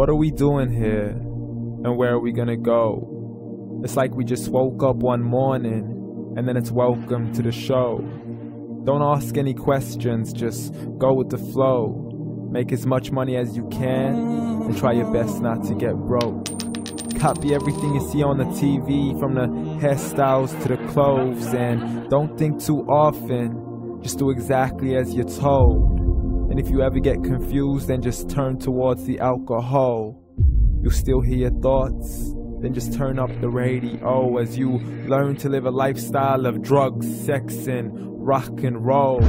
What are we doing here? And where are we gonna go? It's like we just woke up one morning and then it's welcome to the show. Don't ask any questions, just go with the flow. Make as much money as you can and try your best not to get broke. Copy everything you see on the TV, from the hairstyles to the clothes, and don't think too often, just do exactly as you're told. And if you ever get confused, then just turn towards the alcohol. You'll still hear your thoughts, then just turn up the radio as you learn to live a lifestyle of drugs, sex, and rock and roll.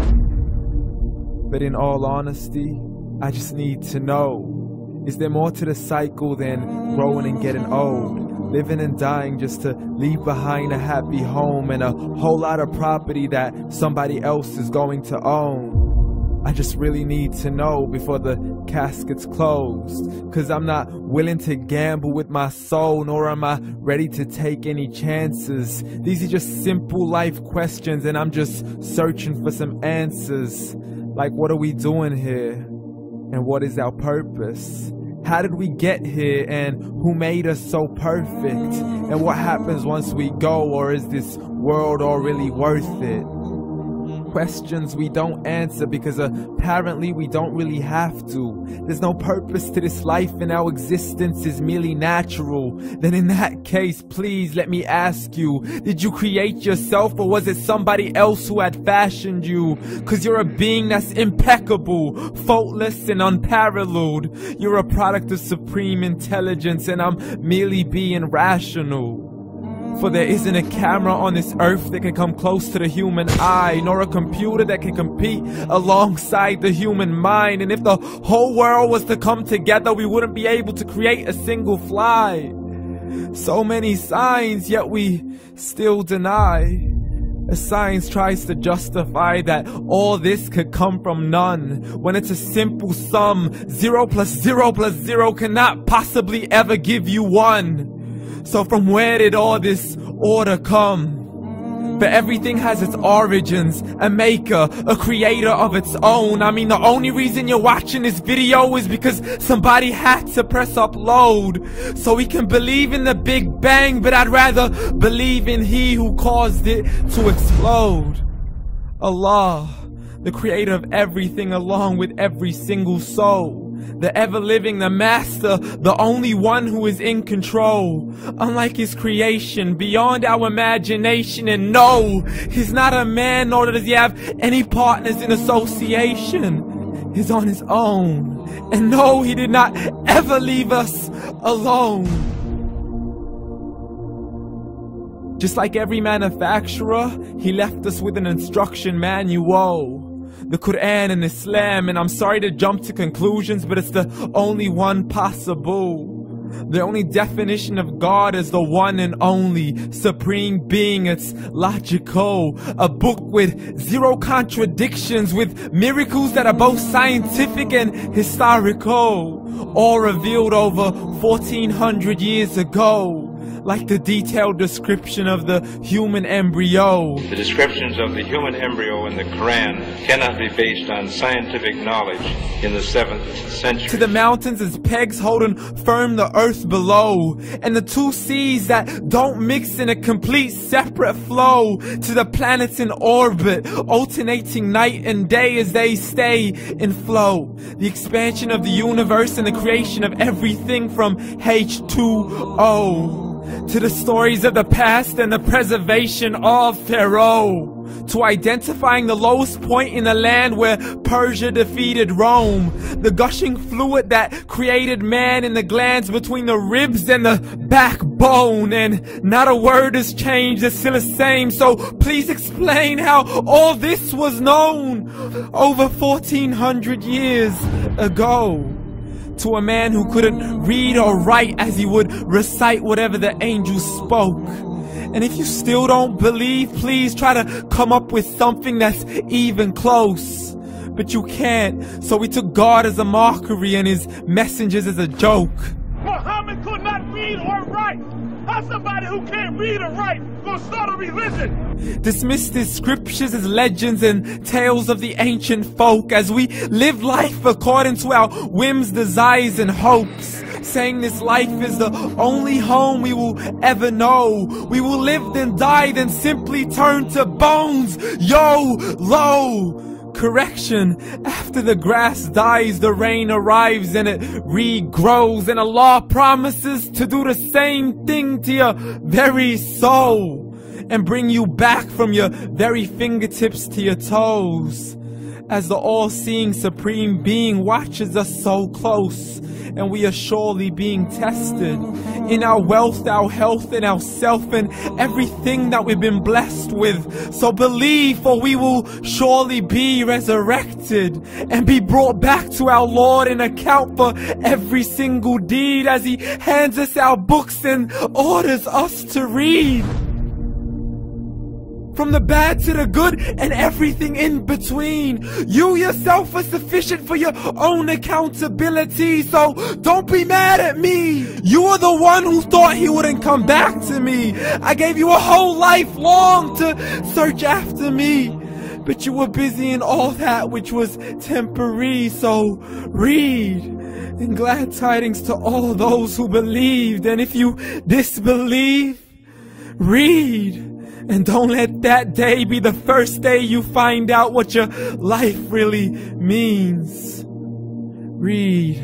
But in all honesty, I just need to know, is there more to the cycle than growing and getting old? Living and dying just to leave behind a happy home and a whole lot of property that somebody else is going to own. I just really need to know before the casket's closed, 'cause I'm not willing to gamble with my soul, nor am I ready to take any chances. These are just simple life questions and I'm just searching for some answers. Like, what are we doing here? And what is our purpose? How did we get here, and who made us so perfect? And what happens once we go, or is this world all really worth it? Questions we don't answer because apparently we don't really have to. There's no purpose to this life and our existence is merely natural. Then in that case, please let me ask you, did you create yourself, or was it somebody else who had fashioned you? 'Cause you're a being that's impeccable, faultless and unparalleled. You're a product of supreme intelligence and I'm merely being rational. For there isn't a camera on this earth that can come close to the human eye, nor a computer that can compete alongside the human mind. And if the whole world was to come together, we wouldn't be able to create a single fly. So many signs, yet we still deny. As science tries to justify that all this could come from none, when it's a simple sum. 0 plus 0 plus 0 cannot possibly ever give you 1. So from where did all this order come? But everything has its origins, a maker, a creator of its own. I mean, the only reason you're watching this video is because somebody had to press upload. So we can believe in the Big Bang, but I'd rather believe in He who caused it to explode. Allah, the creator of everything along with every single soul. The ever-living, the master, the only one who is in control. Unlike his creation, beyond our imagination. And no, he's not a man, nor does he have any partners in association. He's on his own. And no, he did not ever leave us alone. Just like every manufacturer, he left us with an instruction manual. The Quran and Islam, and I'm sorry to jump to conclusions, but it's the only one possible. The only definition of God is the one and only supreme being. It's logical, a book with 0 contradictions, with miracles that are both scientific and historical, all revealed over 1400 years ago. Like the detailed description of the human embryo. The descriptions of the human embryo in the Quran cannot be based on scientific knowledge in the 7th century. To the mountains as pegs holding firm the earth below, and the 2 seas that don't mix in a complete separate flow. To the planets in orbit, alternating night and day as they stay in flow. The expansion of the universe and the creation of everything from H2O. To the stories of the past and the preservation of Pharaoh. To identifying the lowest point in the land where Persia defeated Rome. The gushing fluid that created man in the glands between the ribs and the backbone. And not a word has changed, it's still the same. So please explain how all this was known over 1400 years ago. To a man who couldn't read or write, as he would recite whatever the angels spoke. And if you still don't believe, please try to come up with something that's even close. But you can't, so we took God as a mockery and his messengers as a joke. Muhammad could not read or write. How somebody who can't read or write gonna start a religion? Dismiss these scriptures as legends and tales of the ancient folk as we live life according to our whims, desires, and hopes. Saying this life is the only home we will ever know. We will live then die, then simply turn to bones. YOLO! Correction, after the grass dies, the rain arrives and it regrows, and Allah promises to do the same thing to your very soul and bring you back from your very fingertips to your toes, as the all-seeing supreme being watches us so close, and we are surely being tested in our wealth, our health, and our self, and everything that we've been blessed with. So believe, for we will surely be resurrected and be brought back to our Lord and account for every single deed, as He hands us our books and orders us to read. From the bad to the good and everything in between. You yourself are sufficient for your own accountability, so don't be mad at me. You are the one who thought He wouldn't come back to me. I gave you a whole life long to search after me, but you were busy in all that which was temporary. So read, and glad tidings to all those who believed. And if you disbelieve, read. And don't let that day be the first day you find out what your life really means. Read.